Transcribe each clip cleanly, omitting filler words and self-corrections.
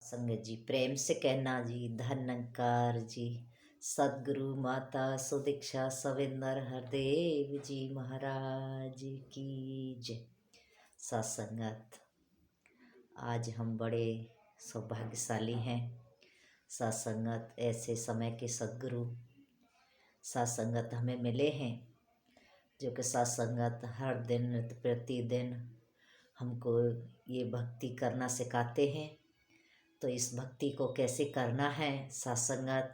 संगत जी प्रेम से कहना जी, धन्यकार जी। सदगुरु माता सुदीक्षा सविंदर हरदेव जी महाराज की जय। सत्संगत, आज हम बड़े सौभाग्यशाली हैं। सत्संगत, ऐसे समय के सदगुरु सत्संगत हमें मिले हैं, जो कि सत्संगत हर दिन नित्य प्रतिदिन हमको ये भक्ति करना सिखाते हैं। तो इस भक्ति को कैसे करना है? सत्संगत,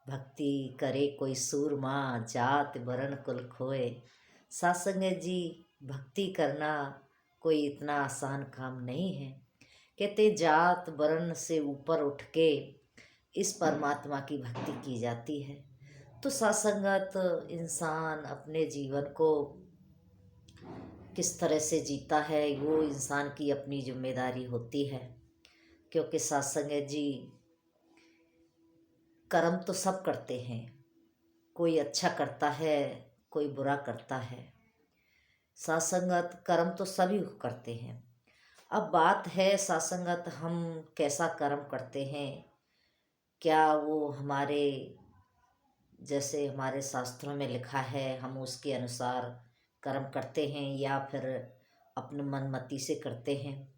भक्ति करे कोई सूरमा, जात वरण कुल खोए। सत्संगत जी, भक्ति करना कोई इतना आसान काम नहीं है। कहते जात वरण से ऊपर उठ के इस परमात्मा की भक्ति की जाती है। तो सत्संगत, इंसान अपने जीवन को किस तरह से जीता है, वो इंसान की अपनी जिम्मेदारी होती है। क्योंकि सत्संगत जी, कर्म तो सब करते हैं, कोई अच्छा करता है, कोई बुरा करता है। सत्संगत, कर्म तो सभी करते हैं। अब बात है सत्संगत, हम कैसा कर्म करते हैं? क्या वो हमारे जैसे हमारे शास्त्रों में लिखा है हम उसके अनुसार कर्म करते हैं, या फिर अपने मनमति से करते हैं?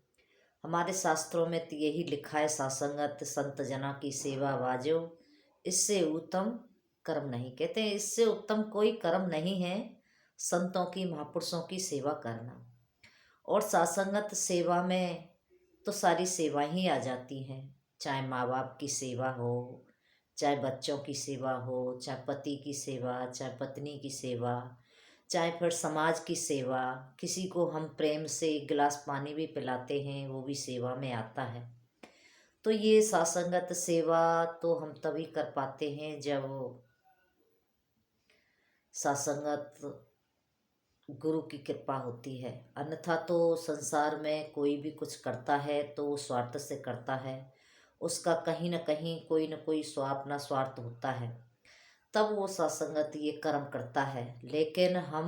हमारे शास्त्रों में तो यही लिखा है, सत्संगत संत जना की सेवा बाजो, इससे उत्तम कर्म नहीं। कहते हैं इससे उत्तम कोई कर्म नहीं है संतों की, महापुरुषों की सेवा करना। और सत्संगत सेवा में तो सारी सेवा ही आ जाती हैं, चाहे माँ बाप की सेवा हो, चाहे बच्चों की सेवा हो, चाहे पति की सेवा, चाहे पत्नी की सेवा, चाहे फिर समाज की सेवा। किसी को हम प्रेम से एक गिलास पानी भी पिलाते हैं, वो भी सेवा में आता है। तो ये सत्संगत सेवा तो हम तभी कर पाते हैं जब सत्संगत गुरु की कृपा होती है। अन्यथा तो संसार में कोई भी कुछ करता है तो वो स्वार्थ से करता है, उसका कहीं ना कहीं कोई ना कोई अपना स्वार्थ होता है, तब वो सत्संगत ये कर्म करता है। लेकिन हम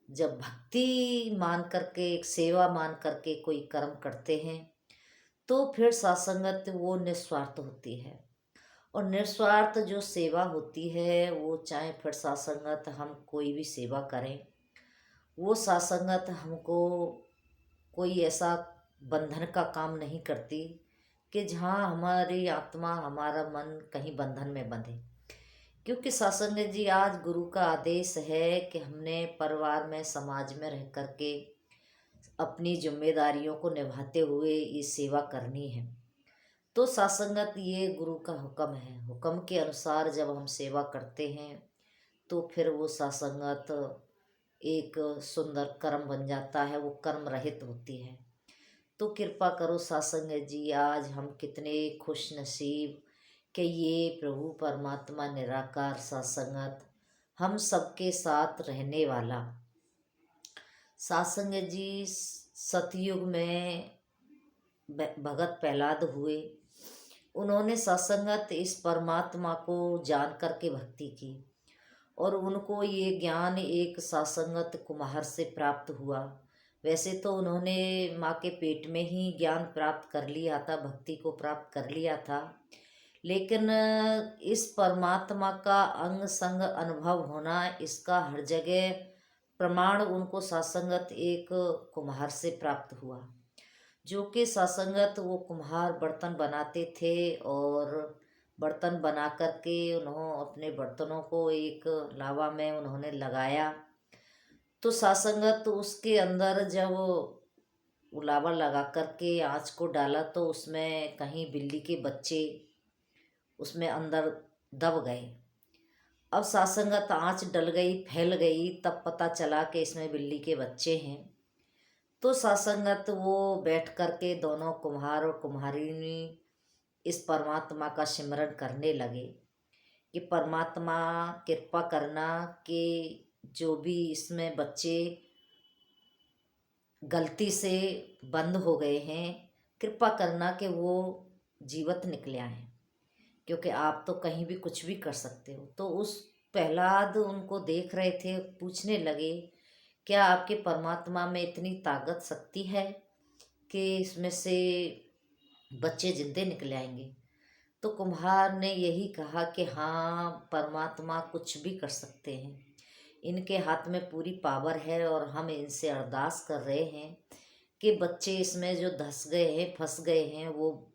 जब भक्ति मान करके, एक सेवा मान करके कोई कर्म करते हैं, तो फिर सत्संगत वो निस्वार्थ होती है। और निस्वार्थ जो सेवा होती है, वो चाहे फिर सत्संगत हम कोई भी सेवा करें, वो सत्संगत हमको कोई ऐसा बंधन का काम नहीं करती कि जहाँ हमारी आत्मा, हमारा मन कहीं बंधन में बंधे। क्योंकि सत्संगत जी, आज गुरु का आदेश है कि हमने परिवार में, समाज में रह करके अपनी जिम्मेदारियों को निभाते हुए ये सेवा करनी है। तो सत्संगत, ये गुरु का हुक्म है। हुक्म के अनुसार जब हम सेवा करते हैं तो फिर वो सत्संगत एक सुंदर कर्म बन जाता है, वो कर्म रहित होती है। तो कृपा करो सत्संगत जी, आज हम कितने खुश नसीब कि ये प्रभु परमात्मा निराकार सत्संगत हम सबके साथ रहने वाला। सत्संगत जी, सतयुग में भगत प्रहलाद हुए, उन्होंने सत्संगत इस परमात्मा को जान करके भक्ति की, और उनको ये ज्ञान एक सत्संगत कुम्हार से प्राप्त हुआ। वैसे तो उन्होंने माँ के पेट में ही ज्ञान प्राप्त कर लिया था, भक्ति को प्राप्त कर लिया था, लेकिन इस परमात्मा का अंग संग अनुभव होना, इसका हर जगह प्रमाण उनको सत्संगत एक कुम्हार से प्राप्त हुआ। जो कि सत्संगत वो कुम्हार बर्तन बनाते थे, और बर्तन बना करके उन्होंने अपने बर्तनों को एक लावा में उन्होंने लगाया। तो सत्संगत उसके अंदर जब वो लावा लगा करके आँच को डाला, तो उसमें कहीं बिल्ली के बच्चे उसमें अंदर दब गए। अब सत्संगत आँच डल गई, फैल गई, तब पता चला कि इसमें बिल्ली के बच्चे हैं। तो सत्संगत वो बैठ करके दोनों कुम्हार और कुम्हारिनी इस परमात्मा का सिमरन करने लगे कि परमात्मा कृपा करना कि जो भी इसमें बच्चे गलती से बंद हो गए हैं, कृपा करना कि वो जीवित निकले आए, क्योंकि आप तो कहीं भी कुछ भी कर सकते हो। तो उस प्रहलाद उनको देख रहे थे, पूछने लगे, क्या आपके परमात्मा में इतनी ताकत शक्ति है कि इसमें से बच्चे जिंदे निकले आएंगे। तो कुम्हार ने यही कहा कि हाँ, परमात्मा कुछ भी कर सकते हैं, इनके हाथ में पूरी पावर है, और हम इनसे अरदास कर रहे हैं कि बच्चे इसमें जो धंस गए हैं, फंस गए हैं, वो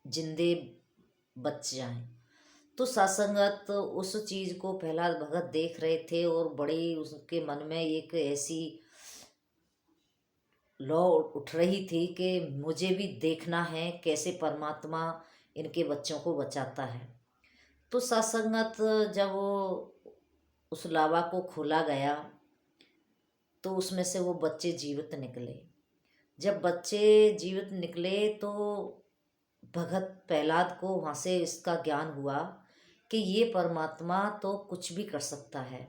जिंदे बच जाएं। तो सासंगत उस चीज को प्रहलाद भगत देख रहे थे, और बड़ी उसके मन में एक ऐसी लौ उठ रही थी कि मुझे भी देखना है कैसे परमात्मा इनके बच्चों को बचाता है। तो सासंगत जब वो उस लावा को खोला गया, तो उसमें से वो बच्चे जीवित निकले। जब बच्चे जीवित निकले तो भगत प्रहलाद को वहाँ से इसका ज्ञान हुआ कि ये परमात्मा तो कुछ भी कर सकता है।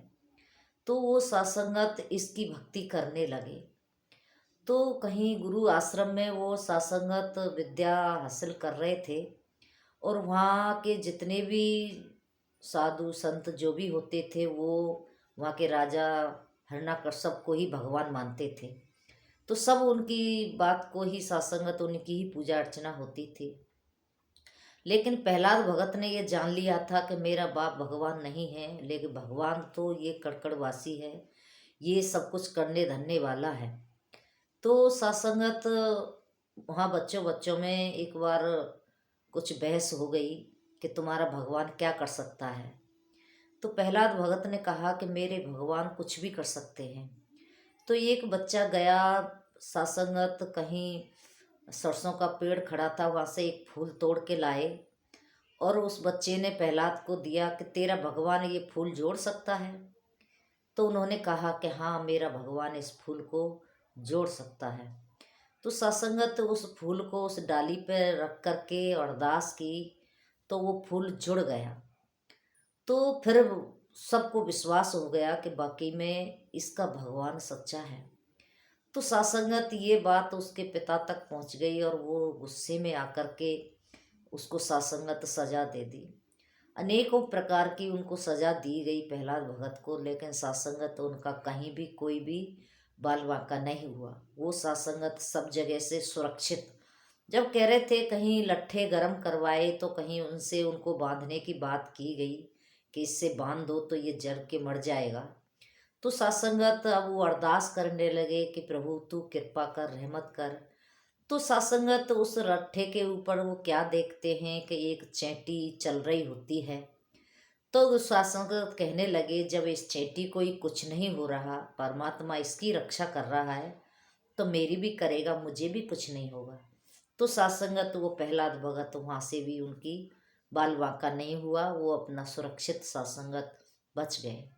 तो वो सासंगत इसकी भक्ति करने लगे। तो कहीं गुरु आश्रम में वो सासंगत विद्या हासिल कर रहे थे, और वहाँ के जितने भी साधु संत जो भी होते थे, वो वहाँ के राजा हिरण्यकश्यप को ही भगवान मानते थे। तो सब उनकी बात को ही सासंगत, उनकी ही पूजा अर्चना होती थी। लेकिन प्रहलाद भगत ने ये जान लिया था कि मेरा बाप भगवान नहीं है, लेकिन भगवान तो ये कड़कड़वासी है, ये सब कुछ करने धरने वाला है। तो सासंगत वहाँ बच्चों बच्चों में एक बार कुछ बहस हो गई कि तुम्हारा भगवान क्या कर सकता है। तो प्रहलाद भगत ने कहा कि मेरे भगवान कुछ भी कर सकते हैं। तो एक बच्चा गया, सासंगत कहीं सरसों का पेड़ खड़ा था, वहाँ से एक फूल तोड़ के लाए, और उस बच्चे ने प्रहलाद को दिया कि तेरा भगवान ये फूल जोड़ सकता है। तो उन्होंने कहा कि हाँ, मेरा भगवान इस फूल को जोड़ सकता है। तो सत्संगत उस फूल को उस डाली पर रख कर के अरदास की, तो वो फूल जुड़ गया। तो फिर सबको विश्वास हो गया कि बाकी में इसका भगवान सच्चा है। तो सत्संगत ये बात उसके पिता तक पहुंच गई, और वो गुस्से में आकर के उसको सत्संगत सजा दे दी। अनेकों प्रकार की उनको सजा दी गई प्रहलाद भगत को, लेकिन सत्संगत उनका कहीं भी कोई भी बाल बांका नहीं हुआ। वो सत्संगत सब जगह से सुरक्षित, जब कह रहे थे कहीं लट्ठे गरम करवाए, तो कहीं उनसे उनको बांधने की बात की गई कि इससे बांध दो तो ये जल के मर जाएगा। तो सत्संगत अब वो अरदास करने लगे कि प्रभु तू कृपा कर, रहमत कर। तो सत्संगत उस लट्ठे के ऊपर वो क्या देखते हैं कि एक चैंटी चल रही होती है। तो सत्संगत कहने लगे जब इस चैंटी को ही कुछ नहीं हो रहा, परमात्मा इसकी रक्षा कर रहा है, तो मेरी भी करेगा, मुझे भी कुछ नहीं होगा। तो सत्संगत वो प्रहलाद भगत वहाँ से भी उनकी बाल बांका नहीं हुआ, वो अपना सुरक्षित सत्संगत बच गए।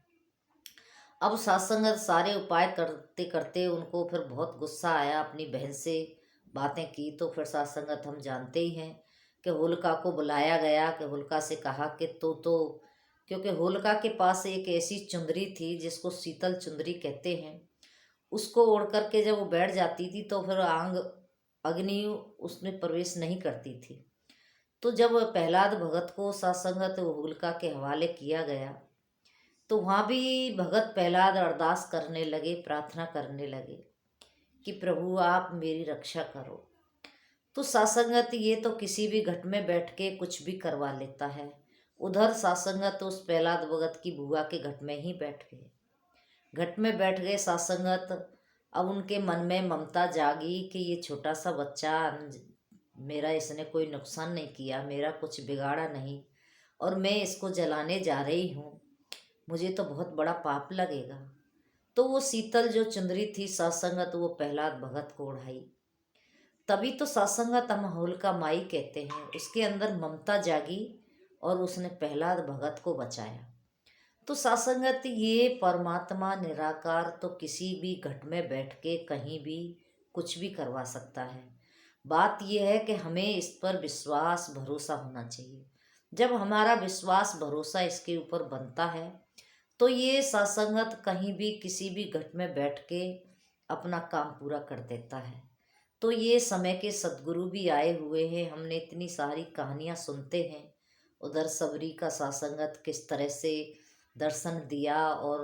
अब सत्संगत सारे उपाय करते करते उनको फिर बहुत गुस्सा आया, अपनी बहन से बातें की। तो फिर सत्संगत हम जानते ही हैं कि होलिका को बुलाया गया, कि होलिका से कहा कि तो क्योंकि होलिका के पास एक ऐसी चुंदरी थी जिसको शीतल चुंदरी कहते हैं, उसको ओढ़ करके जब वो बैठ जाती थी तो फिर आंग अग्नि उसमें प्रवेश नहीं करती थी। तो जब प्रहलाद भगत को सत्संगत होलिका के हवाले किया गया, तो वहाँ भी भगत प्रहलाद अरदास करने लगे, प्रार्थना करने लगे कि प्रभु आप मेरी रक्षा करो। तो सत्संगत ये तो किसी भी घट में बैठ के कुछ भी करवा लेता है। उधर सत्संगत उस प्रहलाद भगत की बुआ के घट में ही बैठ गए। घट में बैठ गए सत्संगत। अब उनके मन में ममता जागी कि ये छोटा सा बच्चा, मेरा इसने कोई नुकसान नहीं किया, मेरा कुछ बिगाड़ा नहीं, और मैं इसको जलाने जा रही हूँ, मुझे तो बहुत बड़ा पाप लगेगा। तो वो शीतल जो चुंदरी थी सत्संगत, वो प्रहलाद भगत को ओढ़ाई। तभी तो सत्संगत हम होलिका माई कहते हैं, उसके अंदर ममता जागी और उसने प्रहलाद भगत को बचाया। तो सत्संगत ये परमात्मा निराकार तो किसी भी घट में बैठ के कहीं भी कुछ भी करवा सकता है। बात यह है कि हमें इस पर विश्वास भरोसा होना चाहिए। जब हमारा विश्वास भरोसा इसके ऊपर बनता है, तो ये सत्संगत कहीं भी किसी भी घट में बैठ के अपना काम पूरा कर देता है। तो ये समय के सद्गुरु भी आए हुए हैं, हमने इतनी सारी कहानियाँ सुनते हैं। उधर सबरी का सत्संगत किस तरह से दर्शन दिया और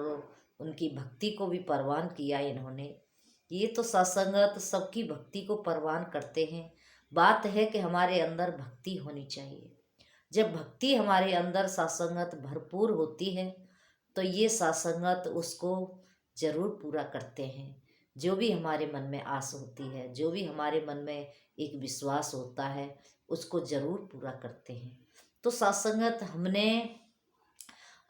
उनकी भक्ति को भी परवान किया इन्होंने। ये तो सत्संगत सबकी भक्ति को परवान करते हैं। बात है कि हमारे अंदर भक्ति होनी चाहिए। जब भक्ति हमारे अंदर सासंगत भरपूर होती है तो ये सासंगत उसको जरूर पूरा करते हैं। जो भी हमारे मन में आस होती है, जो भी हमारे मन में एक विश्वास होता है, उसको जरूर पूरा करते हैं। तो सासंगत हमने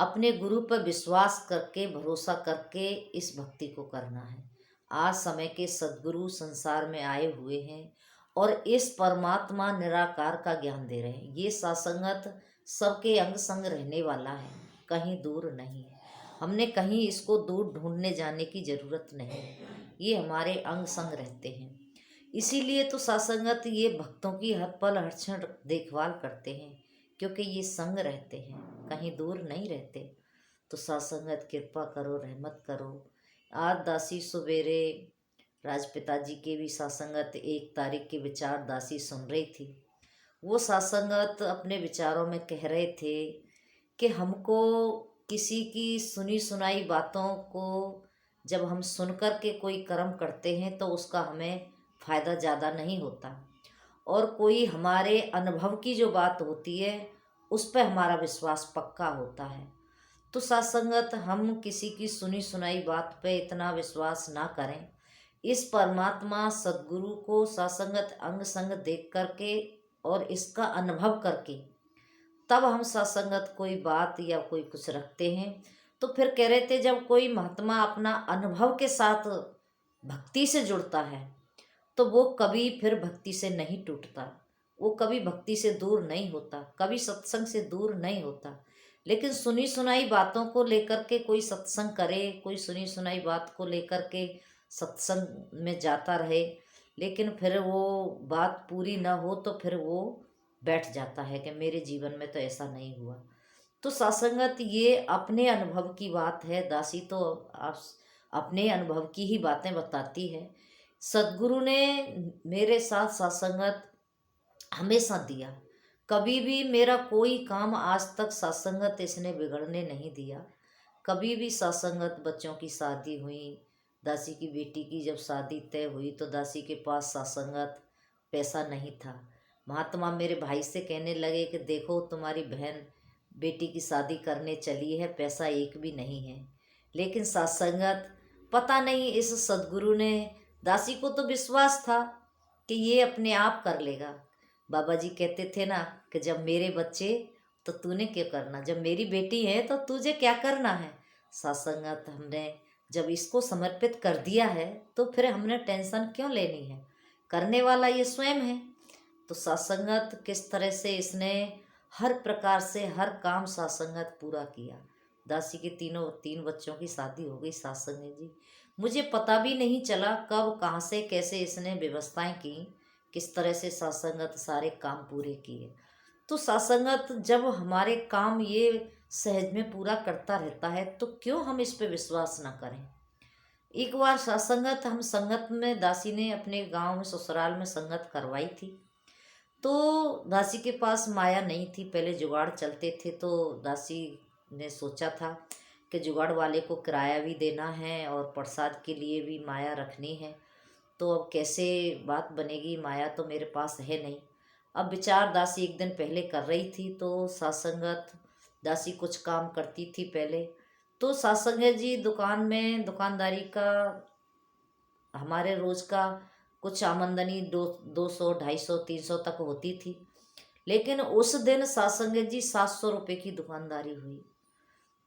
अपने गुरु पर विश्वास करके, भरोसा करके इस भक्ति को करना है। आज समय के सद्गुरु संसार में आए हुए हैं और इस परमात्मा निराकार का ज्ञान दे रहे हैं। ये सासंगत सबके अंग संग रहने वाला है, कहीं दूर नहीं है। हमने कहीं इसको दूर ढूंढने जाने की जरूरत नहीं है, ये हमारे अंग संग रहते हैं। इसीलिए तो सासंगत ये भक्तों की हर पल हर क्षण देखभाल करते हैं, क्योंकि ये संग रहते हैं, कहीं दूर नहीं रहते। तो सासंगत कृपा करो, रहमत करो। आज दासी सवेरे राजपिता जी के भी सासंगत 1 तारीख के विचार दासी सुन रही थी। वो सासंगत अपने विचारों में कह रहे थे कि हमको किसी की सुनी सुनाई बातों को जब हम सुनकर के कोई कर्म करते हैं तो उसका हमें फ़ायदा ज़्यादा नहीं होता, और कोई हमारे अनुभव की जो बात होती है उस पर हमारा विश्वास पक्का होता है। तो सत्संगत हम किसी की सुनी सुनाई बात पे इतना विश्वास ना करें। इस परमात्मा सद्गुरु को सत्संगत अंग संग देख करके और इसका अनुभव करके तब हम सत्संगत कोई बात या कोई कुछ रखते हैं। तो फिर कह रहे थे, जब कोई महात्मा अपना अनुभव के साथ भक्ति से जुड़ता है तो वो कभी फिर भक्ति से नहीं टूटता, वो कभी भक्ति से दूर नहीं होता, कभी सत्संग से दूर नहीं होता। लेकिन सुनी सुनाई बातों को लेकर के कोई सत्संग करे, कोई सुनी सुनाई बात को लेकर के सत्संग में जाता रहे, लेकिन फिर वो बात पूरी ना हो तो फिर वो बैठ जाता है कि मेरे जीवन में तो ऐसा नहीं हुआ। तो सत्संगत ये अपने अनुभव की बात है। दासी तो आप अपने अनुभव की ही बातें बताती है। सद्गुरु ने मेरे साथ सत्संगत हमेशा दिया, कभी भी मेरा कोई काम आज तक सत्संगत इसने बिगड़ने नहीं दिया। कभी भी सत्संगत, बच्चों की शादी हुई, दासी की बेटी की जब शादी तय हुई तो दासी के पास सत्संगत पैसा नहीं था। महात्मा मेरे भाई से कहने लगे कि देखो तुम्हारी बहन बेटी की शादी करने चली है, पैसा एक भी नहीं है। लेकिन सत्संगत, पता नहीं इस सद्गुरु ने, दासी को तो विश्वास था कि ये अपने आप कर लेगा। बाबा जी कहते थे ना कि जब मेरे बच्चे तो तूने क्यों करना, जब मेरी बेटी है तो तुझे क्या करना है। सत्संगत हमने जब इसको समर्पित कर दिया है तो फिर हमने टेंशन क्यों लेनी है, करने वाला ये स्वयं है। तो सत्संगत किस तरह से इसने हर प्रकार से हर काम सत्संगत पूरा किया। दासी के 3 बच्चों की शादी हो गई सत्संग जी। मुझे पता भी नहीं चला कब कहाँ से कैसे इसने व्यवस्थाएं की, किस तरह से सत्संगत सारे काम पूरे किए। तो सत्संगत जब हमारे काम ये सहज में पूरा करता रहता है तो क्यों हम इस पे विश्वास ना करें। एक बार सत्संगत हम संगत में, दासी ने अपने गांव में ससुराल में संगत करवाई थी। तो दासी के पास माया नहीं थी, पहले जुगाड़ चलते थे। तो दासी ने सोचा था कि जुगाड़ वाले को किराया भी देना है और प्रसाद के लिए भी माया रखनी है, तो अब कैसे बात बनेगी, माया तो मेरे पास है नहीं। अब विचार दासी एक दिन पहले कर रही थी। तो सत्संगत दासी कुछ काम करती थी पहले, तो सत्संगत जी दुकान में दुकानदारी का हमारे रोज का कुछ आमदनी 200, 250, 300 तक होती थी। लेकिन उस दिन सत्संगत जी 700 रुपये की दुकानदारी हुई।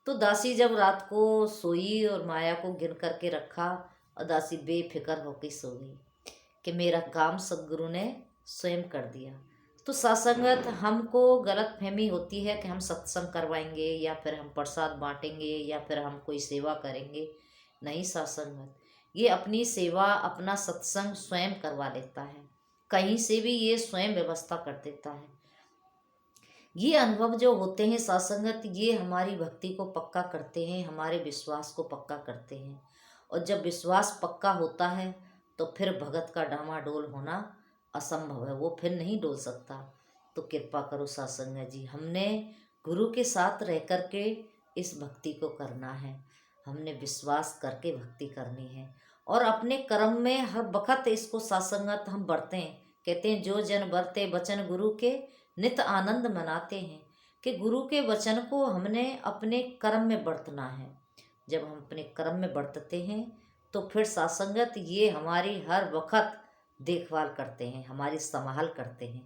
तो दासी जब रात को सोई और माया को गिन करके रखा और दासी बेफिक्र होकर सो गई कि मेरा काम सदगुरु ने स्वयं कर दिया। तो सत्संगत हमको गलत फहमी होती है कि हम सत्संग करवाएंगे या फिर हम प्रसाद बांटेंगे या फिर हम कोई सेवा करेंगे। नहीं सत्संगत, ये अपनी सेवा, अपना सत्संग स्वयं करवा लेता है, कहीं से भी ये स्वयं व्यवस्था कर देता है। ये अनुभव जो होते हैं सत्संगत, ये हमारी भक्ति को पक्का करते हैं, हमारे विश्वास को पक्का करते हैं। और जब विश्वास पक्का होता है तो फिर भगत का डामाडोल होना असंभव है, वो फिर नहीं डोल सकता। तो कृपा करो सत्संगत जी, हमने गुरु के साथ रह कर के इस भक्ति को करना है, हमने विश्वास करके भक्ति करनी है और अपने कर्म में हर वक्त इसको सत्संगत हम बढ़ते हैं कहते हैं जो जन बरते वचन गुरु के नित आनंद मनाते हैं, कि गुरु के वचन को हमने अपने कर्म में बरतना है। जब हम अपने कर्म में बरतते हैं तो फिर सासंगत ये हमारी हर वक्त देखभाल करते हैं, हमारी संभाल करते हैं,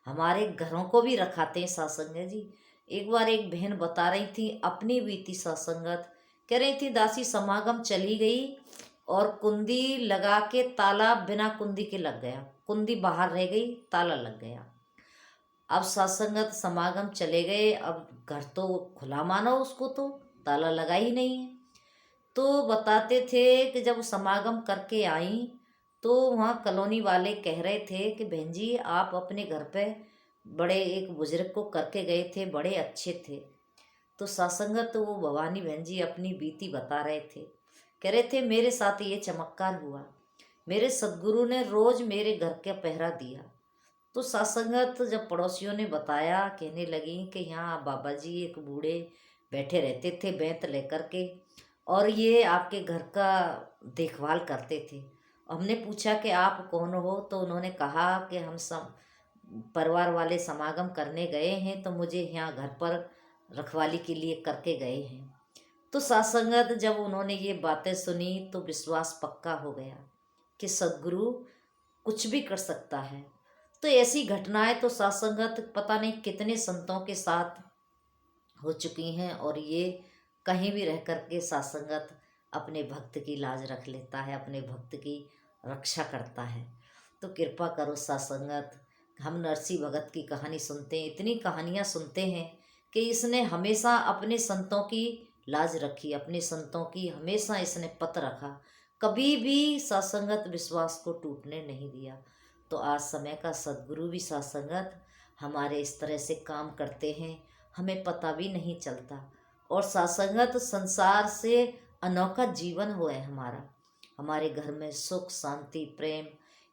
हमारे घरों को भी रखाते हैं सासंगत जी। एक बार एक बहन बता रही थी अपनी बीती सासंगत, कह रही थी दासी समागम चली गई और कुंडी लगा के ताला बिना कुंडी के लग गया, कुंडी बाहर रह गई, ताला लग गया। अब सत्संगत समागम चले गए, अब घर तो खुला मानो, उसको तो ताला लगा ही नहीं है। तो बताते थे कि जब समागम करके आई तो वहाँ कॉलोनी वाले कह रहे थे कि बहन जी आप अपने घर पे बड़े एक बुजुर्ग को करके गए थे, बड़े अच्छे थे। तो सत्संगत तो वो भवानी बहन जी अपनी बीती बता रहे थे, कह रहे थे मेरे साथ ये चमत्कार हुआ, मेरे सदगुरु ने रोज मेरे घर का पहरा दिया। तो सत्संगत जब पड़ोसियों ने बताया, कहने लगी कि यहाँ बाबा जी एक बूढ़े बैठे रहते थे बेंत लेकर के, और ये आपके घर का देखभाल करते थे। हमने पूछा कि आप कौन हो, तो उन्होंने कहा कि हम सब परिवार वाले समागम करने गए हैं, तो मुझे यहाँ घर पर रखवाली के लिए करके गए हैं। तो सत्संगत जब उन्होंने ये बातें सुनी तो विश्वास पक्का हो गया कि सद्गुरु कुछ भी कर सकता है। तो ऐसी घटनाएं तो सत्संगत पता नहीं कितने संतों के साथ हो चुकी हैं, और ये कहीं भी रह कर के सत्संगत अपने भक्त की लाज रख लेता है, अपने भक्त की रक्षा करता है। तो कृपा करो सत्संगत, हम नरसिंह भगत की कहानी सुनते हैं, इतनी कहानियाँ सुनते हैं कि इसने हमेशा अपने संतों की लाज रखी, अपने संतों की हमेशा इसने पत रखा, कभी भी सत्संगत विश्वास को टूटने नहीं दिया। तो आज समय का सद्गुरु भी सत्संगत हमारे इस तरह से काम करते हैं, हमें पता भी नहीं चलता। और सत्संगत संसार से अनोखा जीवन हो है हमारा, हमारे घर में सुख शांति प्रेम,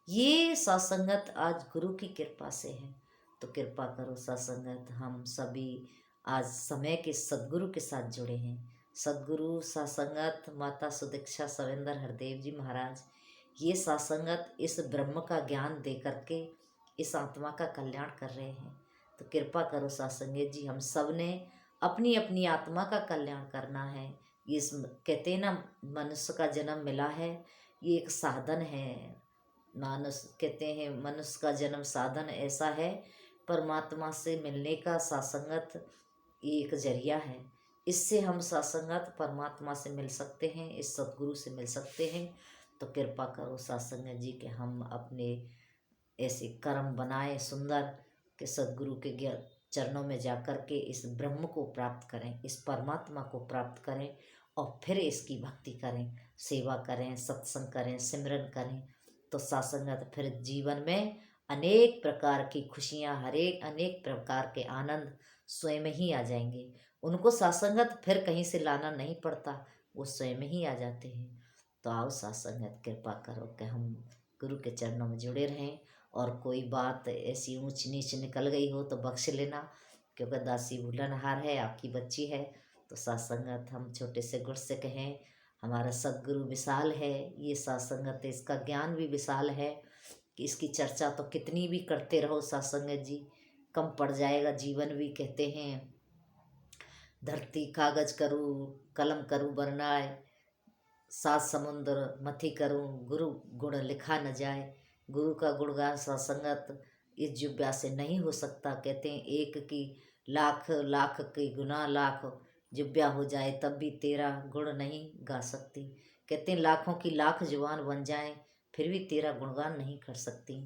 ये सत्संगत आज गुरु की कृपा से है। तो कृपा करो सत्संगत, हम सभी आज समय के सद्गुरु के साथ जुड़े हैं। सद्गुरु सत्संगत माता सुदीक्षा सवेंद्र हरदेव जी महाराज, ये सत्संगत इस ब्रह्म का ज्ञान दे करके इस आत्मा का कल्याण कर रहे हैं। तो कृपा करो सत्संगत जी, हम सब ने अपनी अपनी आत्मा का कल्याण करना है। इस कहते हैं ना मनुष्य का जन्म मिला है, ये एक साधन है। मानुष कहते हैं मनुष्य का जन्म साधन ऐसा है, परमात्मा से मिलने का सत्संगत ये एक जरिया है। इससे हम सत्संगत परमात्मा से मिल सकते हैं, इस सद्गुरु से मिल सकते हैं। तो कृपा करो सत्संगत जी कि हम अपने ऐसे कर्म बनाएं सुंदर कि सद्गुरु के चरणों में जाकर के इस ब्रह्म को प्राप्त करें, इस परमात्मा को प्राप्त करें, और फिर इसकी भक्ति करें, सेवा करें, सत्संग करें, सिमरन करें। तो सत्संगत फिर जीवन में अनेक प्रकार की खुशियाँ, हरेक अनेक प्रकार के आनंद स्वयं ही आ जाएंगे। उनको सत्संगत फिर कहीं से लाना नहीं पड़ता, वो स्वयं ही आ जाते हैं। तो आओ सत्संगत, कृपा करो कि हम गुरु के चरणों में जुड़े रहें, और कोई बात ऐसी ऊंच नीच निकल गई हो तो बख्श लेना, क्योंकि दासी भूलनहार है, आपकी बच्ची है। तो सत्संगत हम छोटे से गुण से कहें, हमारा सद्गुरु विशाल है, ये सत्संगत इसका ज्ञान भी विशाल है कि इसकी चर्चा तो कितनी भी करते रहो सत्संगत जी, कम पड़ जाएगा जीवन भी। कहते हैं धरती कागज करूँ कलम करूँ बरनाए, सात समुद्र मथी करूँ गुरु गुण लिखा न जाए। गुरु का गुणगान सत्संगत इस जिह्वा से नहीं हो सकता। कहते हैं एक की लाख लाख की गुना लाख जिह्वा हो जाए तब भी तेरा गुण नहीं गा सकती। कहते हैं लाखों की लाख जुबान बन जाए फिर भी तेरा गुणगान नहीं कर सकती।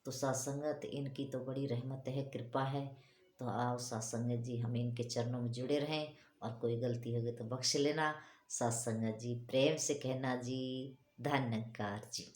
तो सत्संगत इनकी तो बड़ी रहमत है, कृपा है। तो आओ सत्संगत जी हम इनके चरणों में जुड़े रहें, और कोई गलती होगी तो बख्श लेना। सत्संगत जी प्रेम से कहना जी, धन्यकार जी।